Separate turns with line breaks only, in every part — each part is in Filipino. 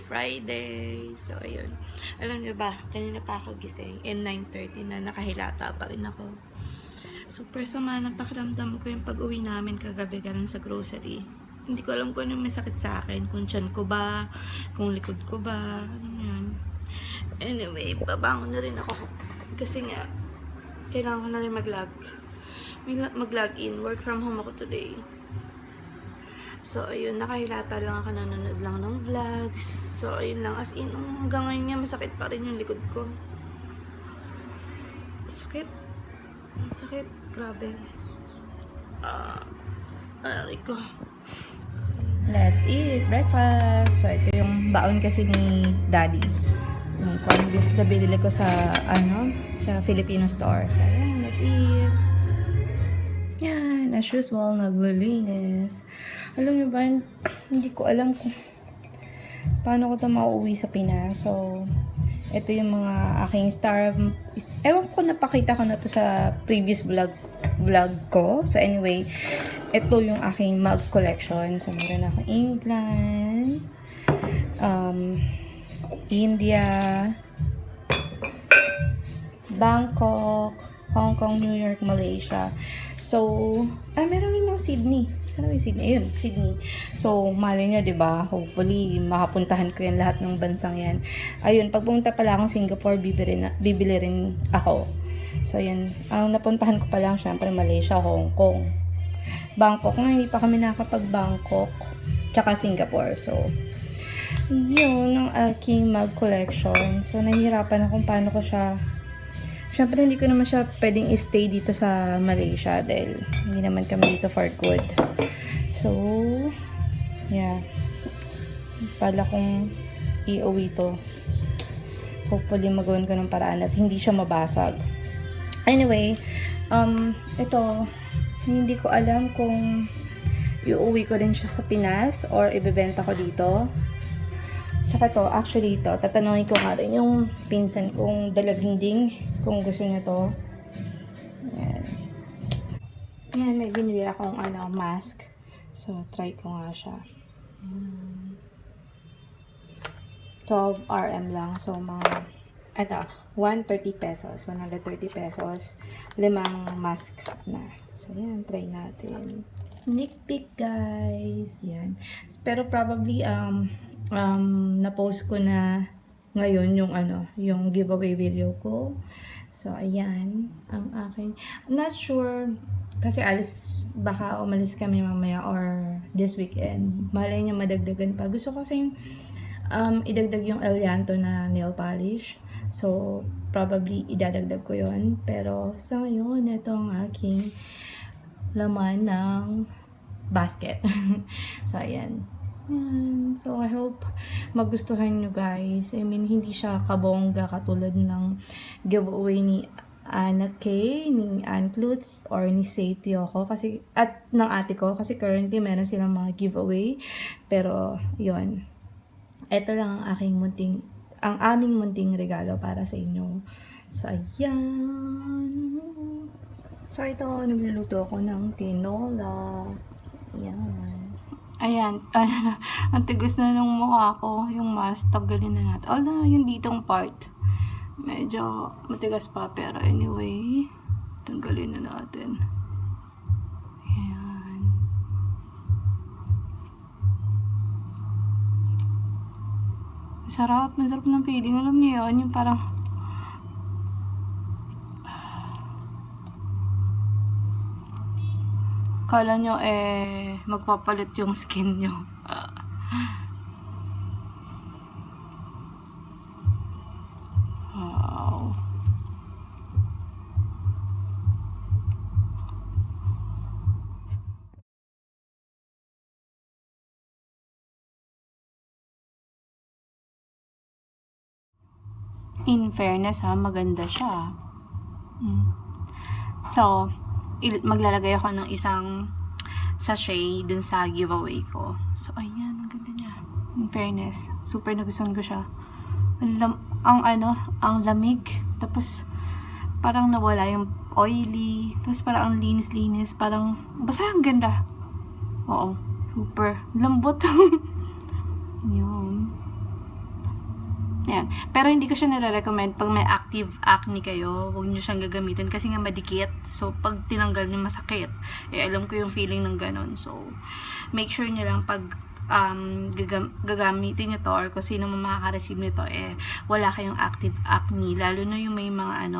Friday. So, ayun. Alam niyo ba, kanina pa ako gising. And 9:30 na, nakahilata pa rin ako. Super sama ng pakiramdam ko yung pag-uwi namin kagabi galing sa grocery. Hindi ko alam kung ano may sakit sa akin. Kung tiyan ko ba, kung likod ko ba, ano yan. Anyway, babangon na rin ako. Kasi nga, kailangan ko na rin mag-log in. Work from home ako today. So, ayun, nakahilata lang ako, nanonood lang ng vlogs. So, ayun lang. As in, hanggang ngayon nga, masakit pa rin yung likod ko. Sakit. Sakit. Grabe. Aray ko.
Let's eat breakfast. So, ito yung baon kasi ni Daddy. Yung corned beef na binili ko sa, sa Filipino store. So, ayan, let's eat. Yan, as usual, naglilinis. Alam niyo ba, hindi ko alam kung paano ko ito mauuwi sa Pinas. So, ito yung mga aking star. Ewan ko, napakita ko na to sa previous vlog ko. So, anyway, ito yung aking mug collection. So, meron akong England, India, Bangkok, Hong Kong, New York, Malaysia. So, meron rin ng Sydney. Saan yung Sydney? Ayun, Sydney. So, mali nyo, diba? Hopefully, makapuntahan ko yan lahat ng bansang yan. Ayun, pag pumunta pala akong Singapore, bibili rin ako. So, yan. Ang napuntahan ko pa lang, syempre, Malaysia, Hong Kong. Bangkok na, hindi pa kami nakapag-Bangkok. Tsaka Singapore. So, yun ang aking mug collection. So, nahihirapan akong paano ko siya. Syempre, hindi ko naman siya pwedeng stay dito sa Malaysia dahil hindi naman kami dito for good. So, yeah. Pala kong iuwi to. Hopefully, magawan ko ng paraan at hindi siya mabasag. Anyway, ito, hindi ko alam kung iuwi ko din siya sa Pinas or ibebenta ko dito. Tsaka to, actually ito, tatanungin ko nga rin yung pinsan kong dalaginding kung gusto niya to. Ayan. Ayan, may binili akong mask. So, try ko nga siya. 12 RM lang. So, mga, 130 pesos. 130 pesos. 5 mask na. So, yan, try natin. Sneak peek, guys. Yan. Pero probably, na-post ko na ngayon yung giveaway video ko. So, ayan, ang akin. I'm not sure, kasi baka umalis kami mamaya or this weekend. Malay niya madagdagan pa. Gusto ko kasi idagdag yung Elianto na nail polish. So, probably idadagdag ko yon. Pero, sa ngayon, ito ang aking laman ng basket. So, ayan. So, I hope magustuhan nyo, guys. I mean, hindi siya kabongga katulad ng giveaway ni Anna Kay, ni Ann Klutz, or ni Seitio ko. Kasi, at ng ate ko. Kasi currently, meron silang mga giveaway. Pero, yon. Ito lang ang aming munting regalo para sa inyo. So, ayan. So, ito, nagluluto ako ng tinola. Ayan. Ayan, ang tigas na ng mukha ko, yung mask, tanggalin na natin. Although, yung ditong part, medyo matigas pa, pero anyway, tanggalin na natin. Ayan. Masarap ng feeling. Alam niyo yun, yung parang, kala nyo magpapalit yung skin nyo. Wow. In fairness maganda siya. So, maglalagay ako ng isang sachet dun sa giveaway ko. So, ayan, ang ganda niya. In fairness, super nagustuhan ko siya. Ang lamig. Tapos, parang nawala yung oily. Tapos, parang ang linis-linis. Parang, basta ang ganda. Oo, super. Lambot. Yun.
Yan. Pero hindi ko siya nare-recommend pag may active acne kayo, huwag nyo siyang gagamitin kasi nga madikit. So, pag tinanggal nyo masakit. Eh, alam ko yung feeling ng ganon. So, make sure nyo lang pag gagamitin nyo to or kung sino mo makaka-receive nito, eh, wala kayong active acne. Lalo na yung may mga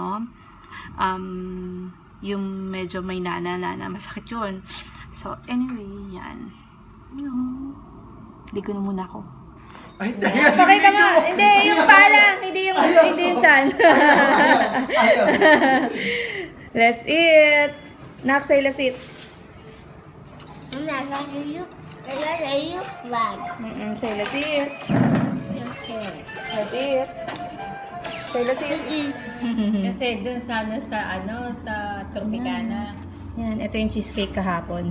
yung medyo may nana, masakit yun. So, anyway, yan. Hindi ko na muna ako.
Ay,
Pakita mo. Hindi, yung pala. Hindi yung chan.
Ayaw.
Let's eat. Naksay, let's eat. Say, let's eat. Let's eat. Say, let's eat.
Kasi dun sana sa Tropicana.
Yan, ito yung cheesecake kahapon.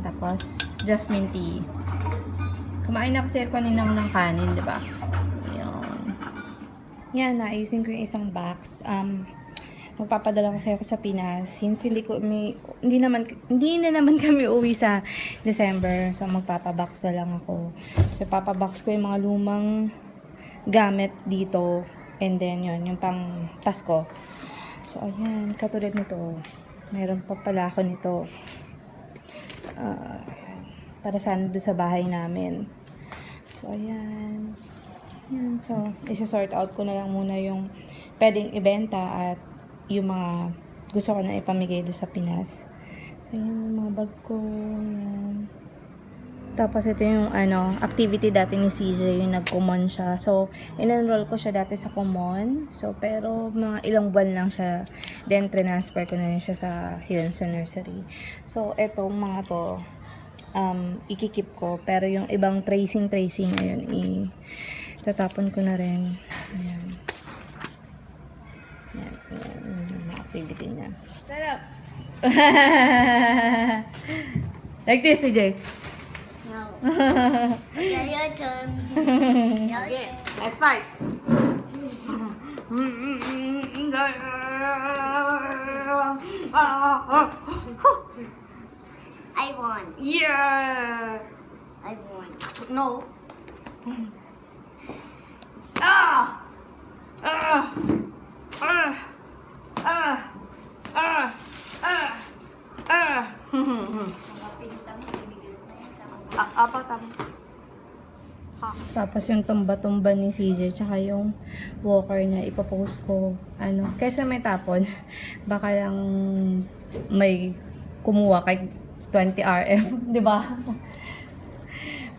Tapos, jasmine tea. Kumain na kasi ako ng kanin, di ba? Yan, naayusin ko yung isang box. Magpapadala kasi ako sa Pinas. Since hindi na naman kami uwi sa December. So, magpapabox na lang ako. So, papabox ko yung mga lumang gamit dito. And then, yun, yung pang Pasko. So, ayan, katulad nito. Meron pa pala ako nito. Para sana doon sa bahay namin. So, ayan. Yan. So, isa-sort out ko na lang muna yung pwedeng ibenta at yung mga gusto ko na ipamigay doon sa Pinas. So, yan yung mga bag ko. Yan. Tapos, ito yung activity dati ni CJ, yung nag-Kumon siya. So, in-enroll ko siya dati sa Kumon. So, pero mga ilang buwan lang siya. Then, transfer ko na rin siya sa Hills Nursery. So, etong mga to, ikikip ko. Pero yung ibang tracing, ayun, tatapon ko na rin. Ayan. Ayan, yung activity niya. Sarap! Like this, CJ.
No. Okay, your turn. Your turn.
Let's fight!
I won.
Yeah!
I won.
No. Ah! Ah! Ah! Ah! Ah! Ah! Ah! Apat tama. Tapos yung tumba-tumba ni CJ tsaka yung walker niya ipopost ko kaysa may tapon baka lang may kumuha kay 20 RM, di ba?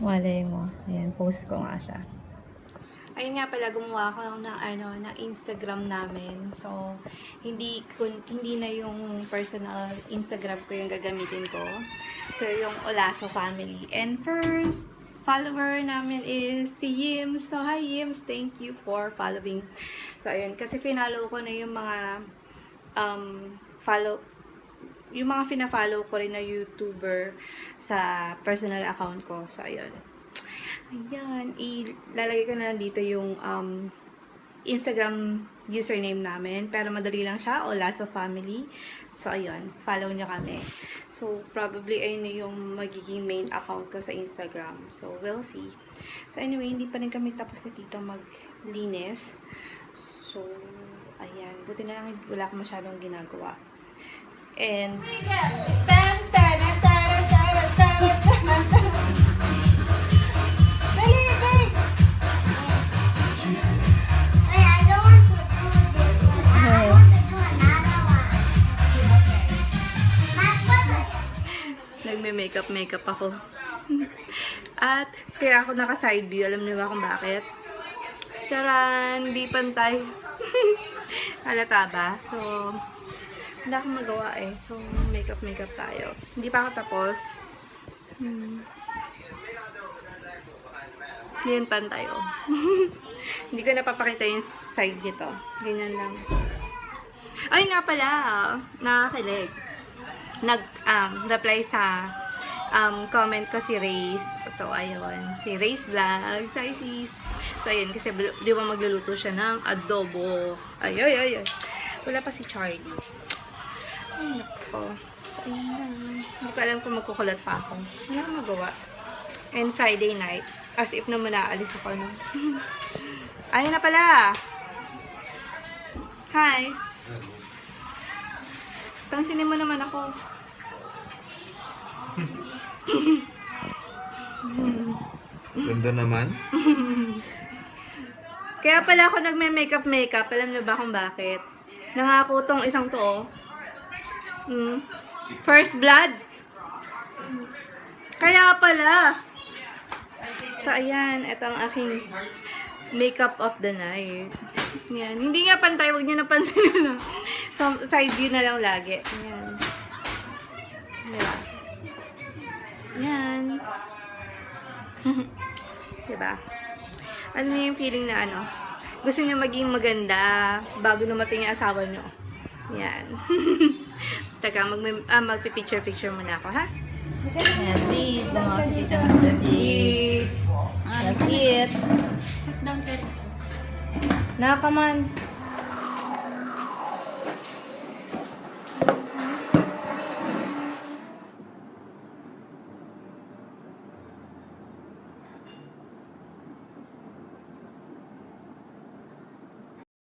Malay mo. Ayan, post ko nga siya. Ayun nga pala, gumawa ako ng Instagram namin. So, hindi na yung personal Instagram ko yung gagamitin ko. So, yung Olaso family. And first follower namin is si Yims. So, hi Yims, thank you for following. So, ayun, kasi finalo ko na yung mga yung mga fina-follow ko rin na YouTuber sa personal account ko. So, ayun. Ayan. Ilalagay ko na dito yung Instagram username namin. Pero madali lang siya. Olaso Family. So, ayun. Follow nyo kami. So, probably ayun na yung magiging main account ko sa Instagram. So, we'll see. So, anyway, hindi pa rin kami tapos na dito maglinis. So, ayan. Buti na lang wala akong masyadong ginagawa. And
Wait, I don't want to do this one. I want to do another one.
nagme-makeup ako. At kaya ako naka-side view. Alam niyo ba kung bakit? Charan! Hindi pantay. Halata ba? So, hindi akong magawa eh. So, makeup tayo. Hindi pa ako tapos. Yan pantay oh. Hindi ko napapakita yung side nito. Ganyan lang. Ay nga pala, nakakilig. Nag-reply sa comment ko si Race. So, ayun. Si Race Vlog. Hi, sis. So, ayun. Kasi di ba magluluto siya ng adobo. Ay. Wala pa si Charlie. Ay, nako. So, ayun lang. Hindi ko alam kung magkukulat pa ako. Wala akong magawa. And Friday night. As if naman naalis ako, no? Ayun na pala! Hi! Pansinin mo naman ako.
Ganda naman.
Kaya pala ako nagme-makeup. Alam niyo ba kung bakit? Nangako tong isang to, oh. First blood. Kaya pala. So, ayan. Ito ang aking makeup of the night. Yan. Hindi nga pantay. Huwag niyo napansin na. So, side view na lang lagi. Yan. Diba? Yan. Diba? Ano niyo yung feeling na ano? Gusto niyo maging maganda bago dumating yung asawa niyo. Yan. Teka, magpipicture-picture muna ako, ha?
Sweet. Mga si Tita Sweet. Sweet. Sit down, Ted.
Nakaman.